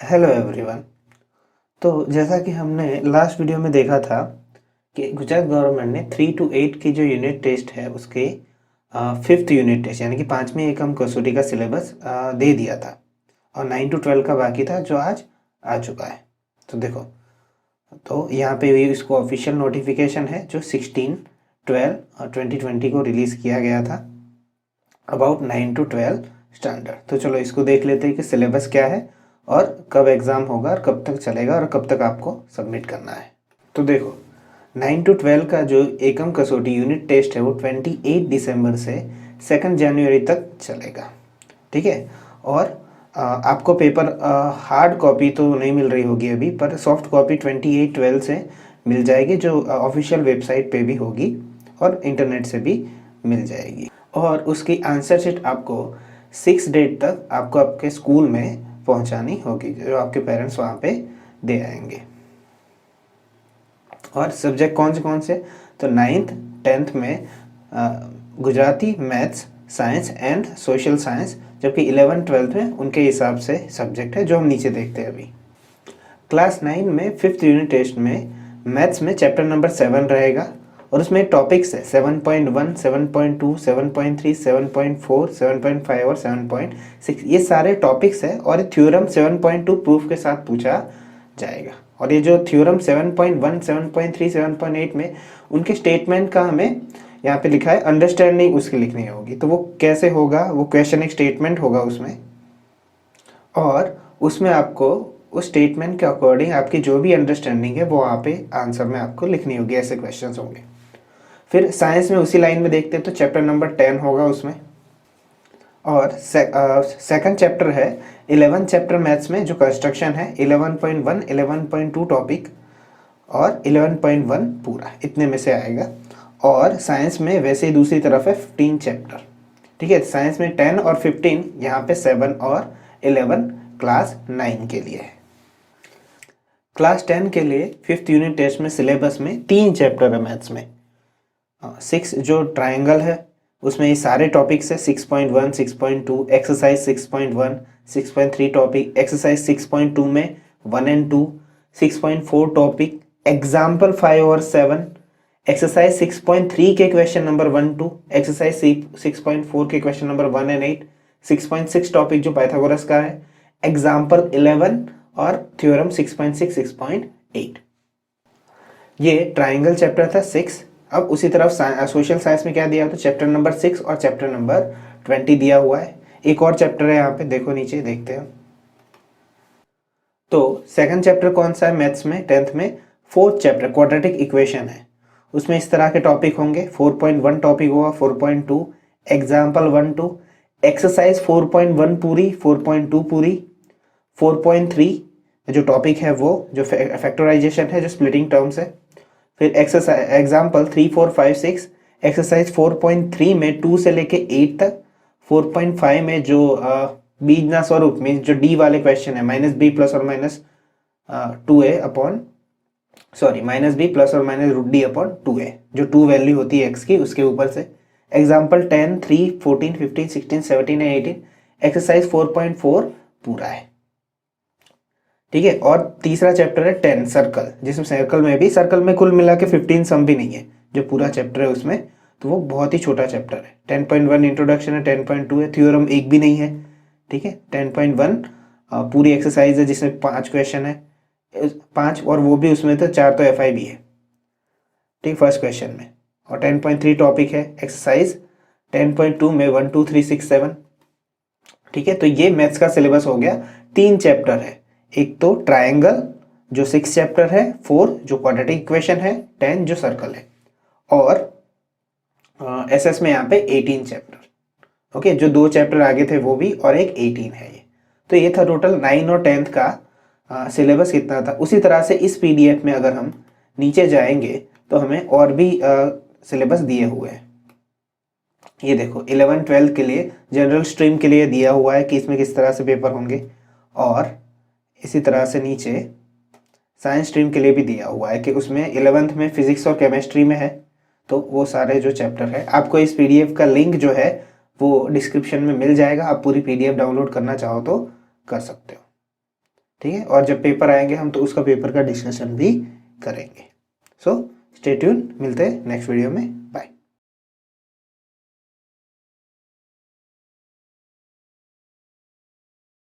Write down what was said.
Hello everyone. तो जैसा कि हमने लास्ट वीडियो में देखा था कि गुजरात गवर्नमेंट ने 3 to 8 की जो यूनिट टेस्ट है उसके फिफ्थ यूनिट टेस्ट यानी कि पाँचवीं एकम कसौटी का सिलेबस दे दिया था और 9 to 12 का बाकी था जो आज आ चुका है। तो देखो, तो यहाँ पे भी इसको ऑफिशियल नोटिफिकेशन है जो 16/12/2020 को रिलीज़ किया गया था अबाउट 9 to 12 स्टैंडर्ड। तो चलो इसको देख लेते हैं कि सिलेबस क्या है और कब एग्ज़ाम होगा और कब तक चलेगा और कब तक आपको सबमिट करना है। तो देखो, 9 to 12 का जो एकम कसौटी यूनिट टेस्ट है वो 28 दिसंबर से 2 जनवरी तक चलेगा। ठीक है। और आपको पेपर हार्ड कॉपी तो नहीं मिल रही होगी अभी, पर सॉफ्ट कॉपी 28/12 से मिल जाएगी जो ऑफिशियल वेबसाइट पे भी होगी और इंटरनेट से भी मिल जाएगी। और उसकी आंसर शीट आपको 6 डेट तक आपको आपके स्कूल में पहुंचानी होगी जो आपके पेरेंट्स वहाँ पे दे आएंगे। और सब्जेक्ट कौन से तो 9th 10th में Gujarati, maths, science and social science, जबकि 11th 12th में उनके हिसाब से सब्जेक्ट है जो हम नीचे देखते हैं अभी। क्लास 9 में फिफ्थ यूनिट टेस्ट में मैथ्स में चैप्टर नंबर 7 रहेगा और उसमें टॉपिक्स है 7.1, 7.2, 7.3, 7.4, 7.5 और 7.6। ये सारे टॉपिक्स है और थ्योरम 7.2 प्रूफ के साथ पूछा जाएगा। और ये जो थ्योरम 7.1, 7.3, 7.8 में उनके स्टेटमेंट का हमें यहाँ पे लिखा है अंडरस्टैंडिंग उसकी लिखनी होगी। तो वो कैसे होगा, वो क्वेश्चन एक स्टेटमेंट होगा उसमें और उसमें आपको उस स्टेटमेंट के अकॉर्डिंग आपकी जो भी अंडरस्टैंडिंग है वो वहाँ पे आंसर में आपको लिखनी होगी। ऐसे क्वेश्चंस होंगे। फिर साइंस में उसी लाइन में देखते हैं तो चैप्टर नंबर 10 होगा उसमें। और सेकंड चैप्टर है 11 चैप्टर मैथ्स में जो कंस्ट्रक्शन है 11.1, 11.2 टॉपिक और 11.1 पूरा इतने में से आएगा। और साइंस में वैसे ही दूसरी तरफ है 15 चैप्टर। ठीक है। साइंस में 10 और 15, यहाँ पे 7 और 11 क्लास 9 के लिए है। क्लास 10 के लिए फिफ्थ यूनिट टेस्ट में सिलेबस में 3 चैप्टर है मैथ्स में। 6 जो ट्रायंगल है उसमें ये सारे टॉपिक्स है 6.1, 6.2, एक्सरसाइज 6.1, 6.3 टॉपिक, एक्सरसाइज 6.2 में 1 एंड 2, 6.4 टॉपिक, एग्जाम्पल 5 और 7, एक्सरसाइज 6.3 के क्वेश्चन नंबर 1 2, एक्सरसाइज 6.4 के क्वेश्चन नंबर 1 एंड 8, 6.6 टॉपिक जो पाइथागोरस का है, एग्जाम्पल 11 और थ्योरम 6.6, 6.8। ये ट्राइंगल चैप्टर था 6। अब उसी तरफ सोशल साइंस में क्या दिया है तो चैप्टर नंबर 6 और चैप्टर नंबर 20 दिया हुआ है। एक और चैप्टर है यहाँ पे, देखो नीचे देखते हैं। तो सेकंड चैप्टर कौन सा है मैथ्स में 10th में? फोर्थ चैप्टर क्वाड्रेटिक इक्वेशन है। उसमें इस तरह के टॉपिक होंगे 4.1 टॉपिक होगा, 4.2 एग्जाम्पल 1 2, एक्सरसाइज 4.1 पूरी, 4.2 पूरी, 4.3 जो टॉपिक है वो जो फैक्टराइजेशन है, जो स्प्लिटिंग टर्म्स है। फिर एक्सरसाइज एग्जाम्पल 3 4 5 6, एक्सरसाइज 4.3 में 2 से लेके 8 तक, 4.5 में जो बीजना स्वरूप मीन्स जो डी वाले क्वेश्चन है -b प्लस और minus 2a upon -b plus और माइनस √d अपॉन 2a, जो 2 वैल्यू होती है x की उसके ऊपर से। एग्जाम्पल 10, 3, 14, 15, 16, 17 एंड 18, एक्सरसाइज 4.4 पूरा है। ठीक है। और तीसरा चैप्टर है 10 सर्कल, जिसमें सर्कल में कुल मिला के 15 सम भी नहीं है जो पूरा चैप्टर है उसमें, तो वो बहुत ही छोटा चैप्टर है। 10.1 इंट्रोडक्शन है, 10.2 है, थ्योरम एक भी नहीं है। ठीक है। 10.1 पूरी एक्सरसाइज है जिसमें 5 क्वेश्चन है, 5, और वो भी उसमें तो 4 तो FI भी है। ठीक, फर्स्ट क्वेश्चन में। और 10.3 टॉपिक है एक्सरसाइज 10.2 में 1 2 3 6 7। ठीक है। तो ये मैथ्स का सिलेबस हो गया। 3 चैप्टर है, एक तो ट्रायंगल जो 6 चैप्टर है, 4 जो क्वाड्रेटिक इक्वेशन है, 10 जो सर्कल है, और SS में यहाँ पे 18 चैप्टर। ओके, जो 2 चैप्टर आगे थे वो भी, और एक 18 है ये। तो ये था टोटल 9 और 10th का सिलेबस कितना था। उसी तरह से इस PDF में अगर हम नीचे जाएंगे तो हमें और भी सिलेबस दिए हुए हैं। ये देखो 11 12 के लिए जनरल स्ट्रीम के लिए दिया हुआ है कि इसमें किस तरह से पेपर होंगे, और इसी तरह से नीचे साइंस स्ट्रीम के लिए भी दिया हुआ है कि उसमें 11th में फिजिक्स और केमिस्ट्री में है। तो वो सारे जो चैप्टर है, आपको इस PDF का लिंक जो है वो डिस्क्रिप्शन में मिल जाएगा। आप पूरी PDF डाउनलोड करना चाहो तो कर सकते हो। ठीक है, और जब पेपर आएंगे हम तो उसका पेपर का डिस्कशन भी करेंगे। सो स्टे ट्यून, मिलते हैं नेक्स्ट वीडियो में, बाय।